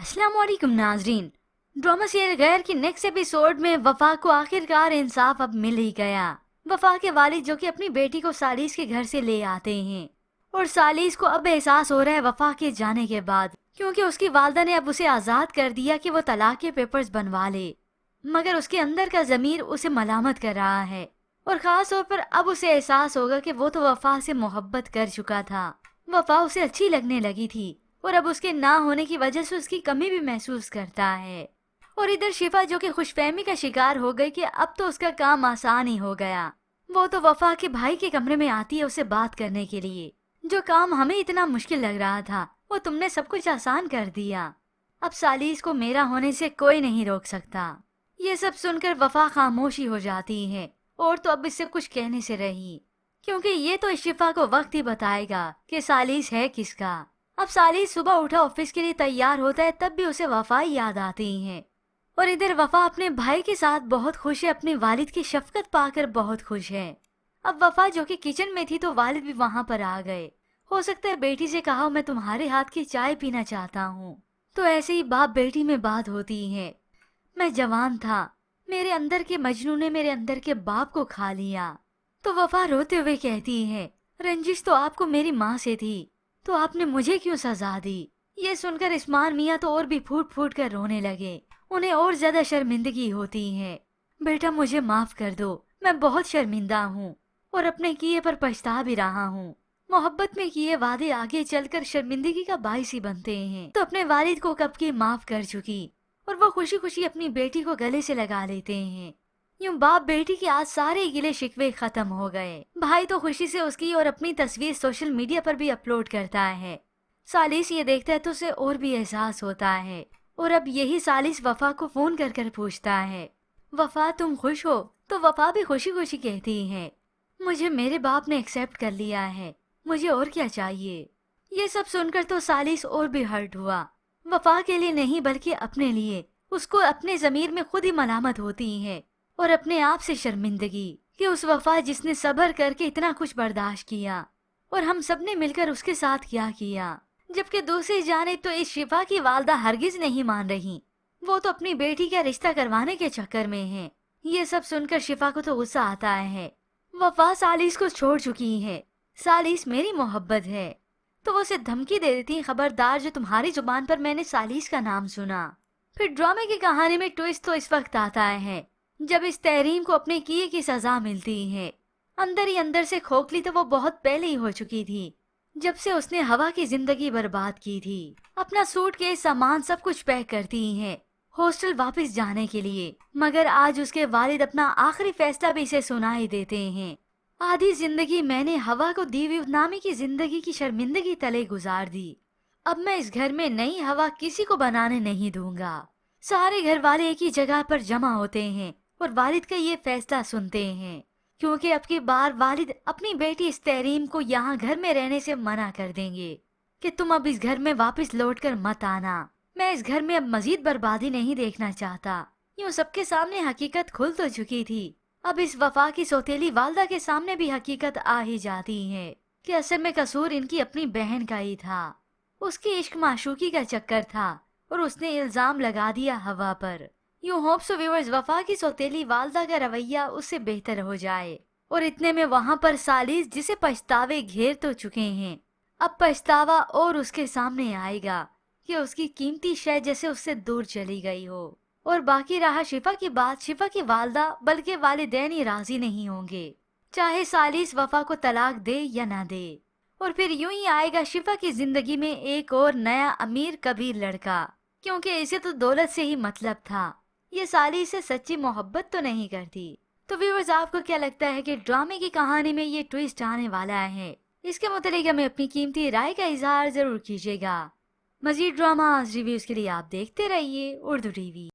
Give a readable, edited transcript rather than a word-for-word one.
अस्सलाम वालेकुम नाजरीन। ड्रामा सीरियल गैर की नेक्स्ट एपिसोड में वफा को आखिरकार इंसाफ अब मिल ही गया। वफा के वालिद जो कि अपनी बेटी को सालिस के घर से ले आते हैं और सालिस को अब एहसास हो रहा है वफा के जाने के बाद, क्योंकि उसकी वालदा ने अब उसे आज़ाद कर दिया कि वो तलाक के पेपर्स बनवा ले, मगर उसके अंदर का ज़मीर उसे मलामत कर रहा है और ख़ास तौर पर अब उसे एहसास होगा कि वो तो वफा से मोहब्बत कर चुका था। वफा उसे अच्छी लगने लगी थी और अब उसके ना होने की वजह से उसकी कमी भी महसूस करता है। और इधर शिफा जो कि खुशफहमी का शिकार हो गई कि अब तो उसका काम आसान ही हो गया। वो तो वफा के भाई के कमरे में आती है उसे बात करने के लिए। जो काम हमें इतना मुश्किल लग रहा था वो तुमने सब कुछ आसान कर दिया। अब सालिस को मेरा होने से कोई नहीं रोक सकता। ये सब सुनकर वफा खामोशी हो जाती है और तो अब इससे कुछ कहने से रही, क्योंकि ये तो शिफा को वक्त ही बताएगा कि सालिस है किसका। अब सालिस सुबह उठा ऑफिस के लिए तैयार होता है, तब भी उसे वफा याद आती है। और इधर वफा अपने भाई के साथ बहुत खुश है, अपने वालिद की शफकत पाकर बहुत खुश है। अब वफा जो कि किचन में थी तो वालिद भी वहाँ पर आ गए। हो सकता है बेटी से कहा मैं तुम्हारे हाथ की चाय पीना चाहता हूँ। तो ऐसे ही बाप बेटी में बात होती है। मैं जवान था, मेरे अंदर के मजनू ने मेरे अंदर के बाप को खा लिया। तो वफा रोते हुए कहती है रंजिश तो आपको मेरी माँ से थी, तो आपने मुझे क्यों सजा दी। ये सुनकर इस्मान मियाँ तो और भी फूट फूट कर रोने लगे। उन्हें और ज्यादा शर्मिंदगी होती है। बेटा मुझे माफ कर दो, मैं बहुत शर्मिंदा हूँ और अपने किए पर पछता भी रहा हूँ। मोहब्बत में किए वादे आगे चलकर शर्मिंदगी का बाइस ही बनते हैं। तो अपने वालिद को कब की माफ कर चुकी और वो खुशी खुशी अपनी बेटी को गले से लगा लेते हैं। यूं बाप बेटी के आज सारे गिले शिकवे खत्म हो गए। भाई तो खुशी से उसकी और अपनी तस्वीर सोशल मीडिया पर भी अपलोड करता है। सालिस ये देखता है तो उसे और भी एहसास होता है और अब यही सालिस वफा को फोन कर कर पूछता है वफा तुम खुश हो। तो वफा भी खुशी खुशी कहती है मुझे मेरे बाप ने एक्सेप्ट कर लिया है, मुझे और क्या चाहिए। ये सब सुनकर तो सालिस और भी हर्ट हुआ। वफा के लिए नहीं बल्कि अपने लिए। उसको अपने जमीर में खुद ही मलामत होती है और अपने आप से शर्मिंदगी कि उस वफा जिसने सब्र करके इतना कुछ बर्दाश्त किया और हम सब ने मिलकर उसके साथ क्या किया। जबकि दूसरी जाने तो इस शिफा की वालदा हरगिज नहीं मान रही, वो तो अपनी बेटी का रिश्ता करवाने के चक्कर में है। ये सब सुनकर शिफा को तो गुस्सा आता है। वफा सालिस को छोड़ चुकी है, सालिस मेरी मोहब्बत है। तो वो उसे धमकी दे देती है खबरदार जो तुम्हारी जुबान पर मैंने सालिस का नाम सुना। फिर ड्रामे की कहानी में ट्विस्ट तो इस वक्त आता है जब इस तहरीम को अपने किए की सजा मिलती है। अंदर ही अंदर से खोखली तो वो बहुत पहले ही हो चुकी थी, जब से उसने हवा की जिंदगी बर्बाद की थी। अपना सूटकेस सामान सब कुछ पैक करती है हॉस्टल वापस जाने के लिए, मगर आज उसके वालिद अपना आखिरी फैसला भी इसे सुना ही देते हैं। आधी जिंदगी मैंने हवा को दी हुई नामी की जिंदगी की शर्मिंदगी तले गुजार दी। अब मैं इस घर में नई हवा किसी को बनाने नहीं दूंगा। सारे घर वाले एक ही जगह पर जमा होते हैं और वालिद का ये फैसला सुनते हैं, क्योंकि अब की बार वालिद अपनी बेटी इस तहरीम को यहाँ घर में रहने से मना कर देंगे कि तुम अब इस घर में वापस लौटकर मत आना। मैं इस घर में अब मजीद बर्बादी नहीं देखना चाहता। यूँ सबके सामने हकीकत खुल तो चुकी थी, अब इस वफा की सौतेली वालदा के सामने भी हकीकत आ ही जाती है कि असल में कसूर इनकी अपनी बहन का ही था। उसकी इश्क माशूकी का चक्कर था और उसने इल्जाम लगा दिया हवा पर। यूं होप सो व्यूअर्स वफा की सौतेली वालदा का रवैया उससे बेहतर हो जाए। और इतने में वहाँ पर सालिस जिसे पछतावे घेर तो चुके हैं, अब पछतावा और उसके सामने आएगा कि उसकी कीमती शय जैसे उससे दूर चली गई हो। और बाकी रहा शिफा की बात, शिफा की वालदा बल्कि वालिदैन ही राजी नहीं होंगे, चाहे सालिस वफा को तलाक दे या ना दे। और फिर यूं ही आएगा शिफा की जिंदगी में एक और नया अमीर कबीर लड़का, क्योंकि इसे तो दौलत से ही मतलब था। ये सालिस से सच्ची मोहब्बत तो नहीं करती। तो व्यूअर्स आपको क्या लगता है कि ड्रामे की कहानी में ये ट्विस्ट आने वाला है? इसके मुतालिक हमें अपनी कीमती राय का इजहार जरूर कीजिएगा। मजीद ड्रामा रिव्यूज के लिए आप देखते रहिए उर्दू टीवी।